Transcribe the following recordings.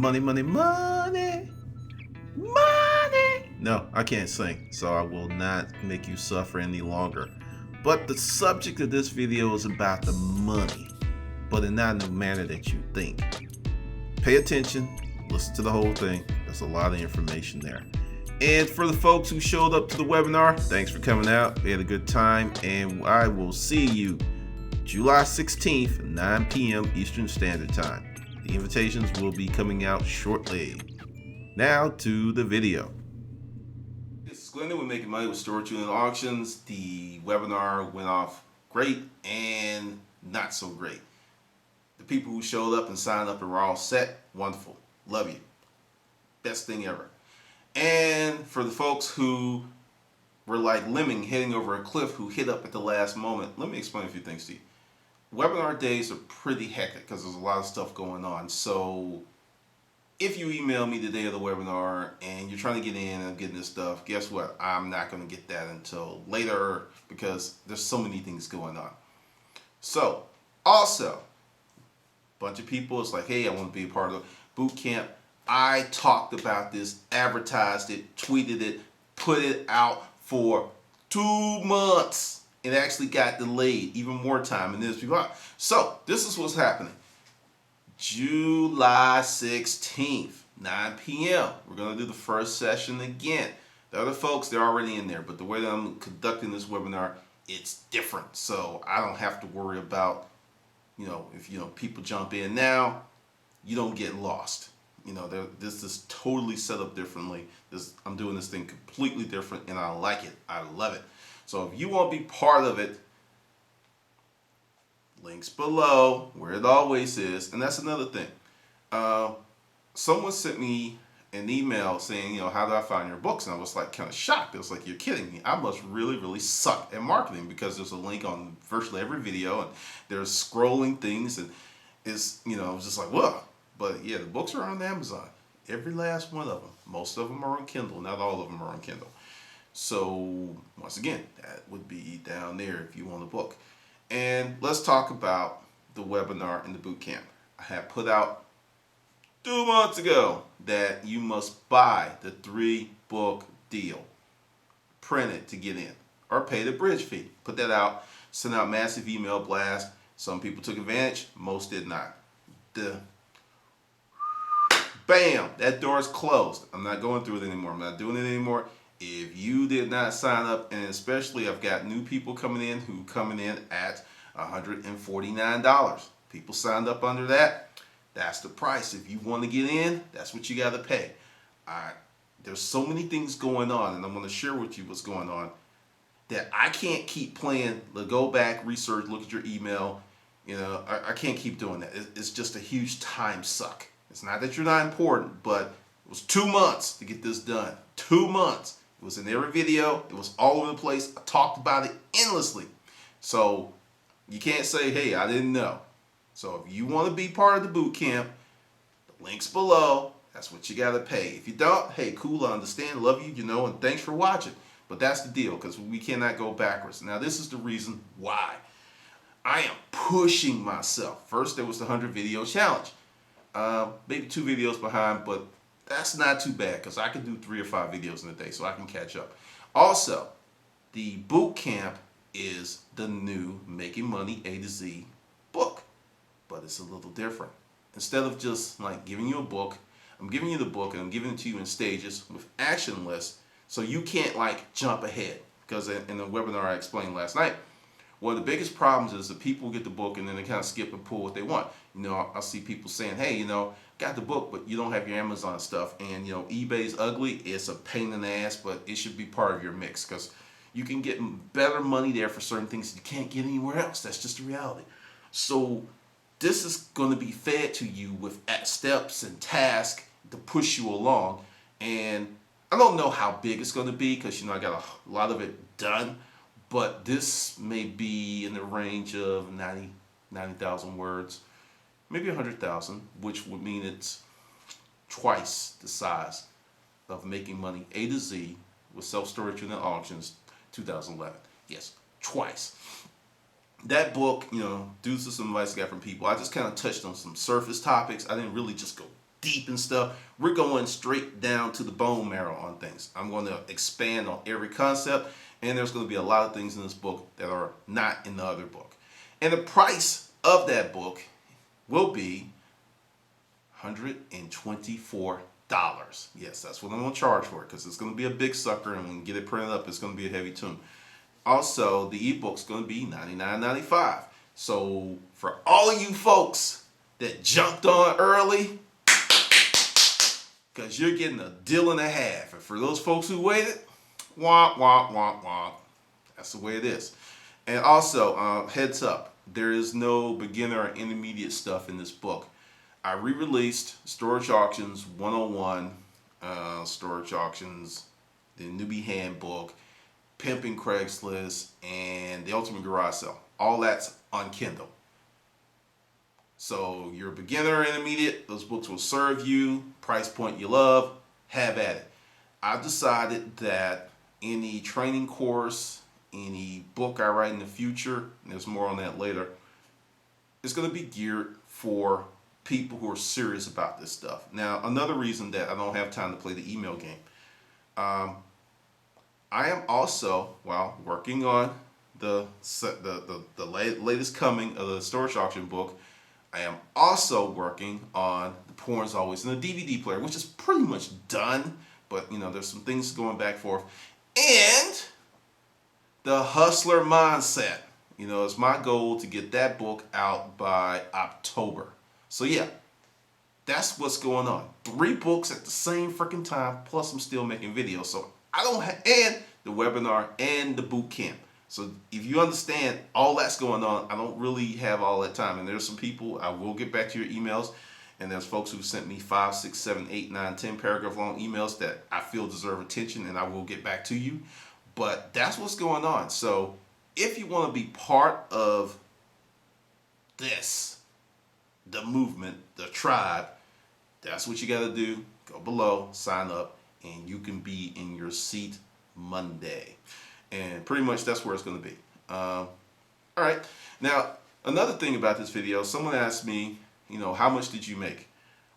Money, money, money, money. No, I can't sing, so I will not make you suffer any longer. But the subject of this video is about the money, but in not in the manner that you think. Pay attention, listen to the whole thing. There's a lot of information there. And for the folks who showed up to the webinar, thanks for coming out. We had a good time, and I will see you July 16th, 9 p.m. Eastern Standard Time. The invitations will be coming out shortly. Now to the video. This is Glendon. We're making money with storage unit auctions. The webinar went off great and not so great. The people who showed up and signed up and were all set, wonderful. Love you. Best thing ever. And for the folks who were like lemming heading over a cliff who hit up at the last moment, let me explain a few things to you. Webinar days are pretty hectic because there's a lot of stuff going on. So if you email me the day of the webinar and you're trying to get in and getting this stuff, guess what? I'm not going to get that until later because there's so many things going on. So also, a bunch of people, it's like, hey, I want to be a part of the boot camp. I talked about this, advertised it, tweeted it, put it out for 2 months. It actually got delayed even more time and this people. So this is what's happening. July 16th, 9 p.m. We're going to do the first session again. The other folks, they're already in there, but the way that I'm conducting this webinar, it's different. So I don't have to worry about, if people jump in now, you don't get lost. This is totally set up differently. I'm doing this thing completely different, and I like it. I love it. So if you want to be part of it, links below where it always is. And that's another thing. Someone sent me an email saying, how do I find your books? And I was like kind of shocked. It was like, you're kidding me. I must really, really suck at marketing because there's a link on virtually every video and there's scrolling things and it's, just like, whoa. But yeah, the books are on Amazon. Every last one of them. Most of them are on Kindle. Not all of them are on Kindle. So once again, that would be down there if you want a book. And let's talk about the webinar and the boot camp. I had put out 2 months ago that you must buy the 3-book deal. Print it to get in or pay the bridge fee. Put that out, send out massive email blast. Some people took advantage, most did not. Bam, that door is closed. I'm not going through it anymore. I'm not doing it anymore. If you did not sign up, and especially I've got new people coming in who coming in at $149. People signed up under that. That's the price. If you want to get in, that's what you got to pay. There's so many things going on, and I'm going to share with you what's going on that I can't keep playing. Go back, research, look at your email. I can't keep doing that. It's just a huge time suck. It's not that you're not important, but it was 2 months to get this done. 2 months. It was in every video. It was all over the place. I talked about it endlessly. So you can't say, hey, I didn't know. So if you want to be part of the boot camp, the link's below. That's what you got to pay. If you don't, hey, cool, I understand, love you, and thanks for watching. But that's the deal because we cannot go backwards. Now, this is the reason why. I am pushing myself. First, there was the 100 video challenge. Maybe 2 videos behind, but that's not too bad because I can do 3 or 5 videos in a day, so I can catch up. Also, the boot camp is the new Making Money A to Z book, but it's a little different. Instead of just like giving you a book, I'm giving you the book and I'm giving it to you in stages with action lists, so you can't like jump ahead. Because in the webinar I explained last night, one of the biggest problems is that people get the book and then they kind of skip and pull what they want. I'll see people saying, hey, got the book, but you don't have your Amazon stuff. And, eBay's ugly. It's a pain in the ass, but it should be part of your mix because you can get better money there for certain things you can't get anywhere else. That's just the reality. So this is going to be fed to you with steps and tasks to push you along. And I don't know how big it's going to be because, I got a lot of it done. But this may be in the range of 90,000 words, maybe 100,000, which would mean it's twice the size of Making Money A to Z with self-storage unit auctions 2011. Yes, twice. That book, due to some advice I got from people, I just kind of touched on some surface topics. I didn't really just go deep and stuff. We're going straight down to the bone marrow on things. I'm going to expand on every concept, and there's going to be a lot of things in this book that are not in the other book. And the price of that book will be $124. Yes, that's what I'm going to charge for it, because it's going to be a big sucker, and when we get it printed up, it's going to be a heavy tune. Also, the ebook's going to be $99.95. So for all of you folks that jumped on early, because you're getting a deal and a half. And for those folks who waited, womp, womp, womp, womp. That's the way it is. And also, heads up, there is no beginner or intermediate stuff in this book. I re-released Storage Auctions 101, Storage Auctions, the Newbie Handbook, Pimping Craigslist, and the Ultimate Garage Sale. All that's on Kindle. So you're a beginner or intermediate, those books will serve you. Price point you love, have at it. I've decided that any training course, any book I write in the future, and there's more on that later, is going to be geared for people who are serious about this stuff. Now, another reason that I don't have time to play the email game, I am also, working on the latest coming of the Storage Auction book. I am also working on The Porn's Always in the DVD player, which is pretty much done, but there's some things going back and forth. And The Hustler Mindset. It's my goal to get that book out by October. So yeah, that's what's going on. 3 books at the same freaking time, plus I'm still making videos. So I don't have, and the webinar and the boot camp. So if you understand all that's going on, I don't really have all that time. And there's some people, I will get back to your emails. And there's folks who sent me 5, 6, 7, 8, 9, 10 paragraph long emails that I feel deserve attention, and I will get back to you. But that's what's going on. So if you want to be part of this, the movement, the tribe, that's what you got to do. Go below, sign up, and you can be in your seat Monday. And pretty much that's where it's going to be. All right. Now, another thing about this video, someone asked me, how much did you make?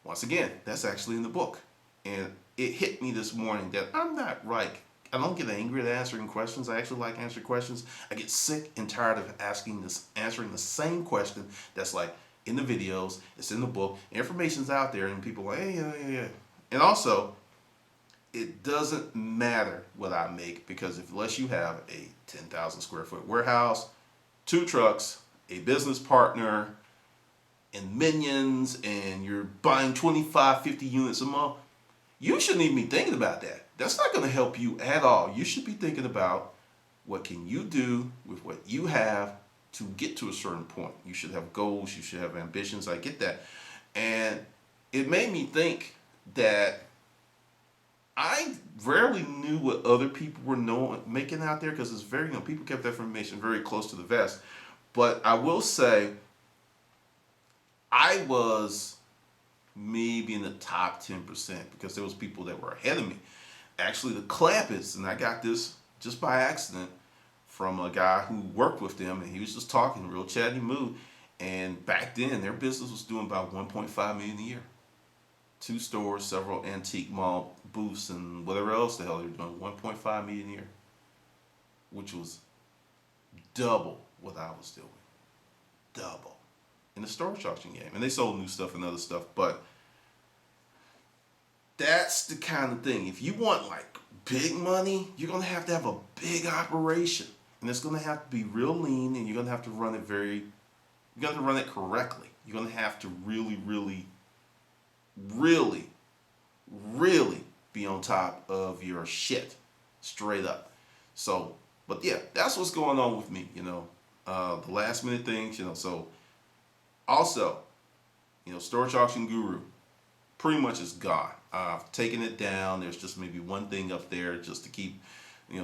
Once again, that's actually in the book. And it hit me this morning that I don't get angry at answering questions. I actually like answering questions. I get sick and tired of answering the same question that's like in the videos, it's in the book, information's out there, and people are like, hey, yeah. And also, it doesn't matter what I make, because unless you have a 10,000 square foot warehouse, 2 trucks, a business partner, and minions, and you're buying 25, 50 units a month, you shouldn't even be thinking about that. That's not going to help you at all. You should be thinking about what can you do with what you have to get to a certain point. You should have goals. You should have ambitions. I get that. And it made me think that I rarely knew what other people were making out there, because it's very, people kept that information very close to the vest. But I will say, I was maybe in the top 10%, because there was people that were ahead of me. Actually, the Clampets, and I got this just by accident from a guy who worked with them, and he was just talking, real chatty mood. And back then, their business was doing about $1.5 million a year. 2 stores, several antique mall booths, and whatever else the hell they were doing. $1.5 million a year, which was double what I was doing. Double. In the storage auction game. And they sold new stuff and other stuff, but that's the kind of thing. If you want like big money, you're going to have a big operation. And it's going to have to be real lean, and you're going to have to run it correctly. You're going to have to really be on top of your shit, straight up. So, but yeah, that's what's going on with me, the last minute things, so also, Storage Auction Guru pretty much is gone. I've taken it down. There's just maybe one thing up there just to keep,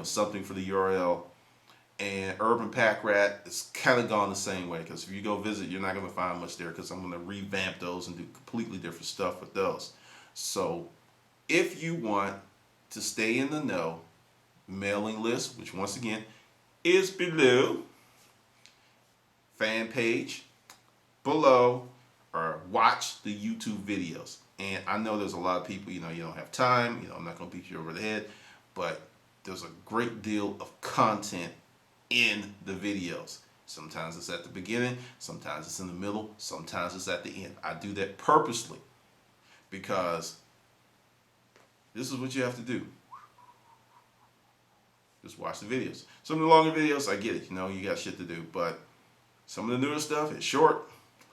something for the URL. And Urban Pack Rat is kind of gone the same way, because if you go visit, you're not going to find much there, because I'm going to revamp those and do completely different stuff with those. So if you want to stay in the know, mailing list, which once again is below, fan page below, or watch the YouTube videos. And I know there's a lot of people, you don't have time, I'm not going to beat you over the head, but there's a great deal of content in the videos. Sometimes it's at the beginning, sometimes it's in the middle, sometimes it's at the end. I do that purposely because this is what you have to do. Just watch the videos. Some of the longer videos, I get it, you got shit to do, but some of the newer stuff is short.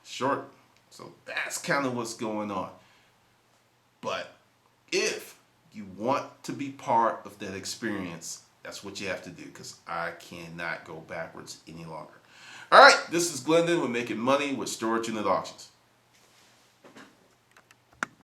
So that's kind of what's going on. But if you want to be part of that experience, that's what you have to do, because I cannot go backwards any longer. All right, this is Glendon with Making Money with Storage Unit Auctions.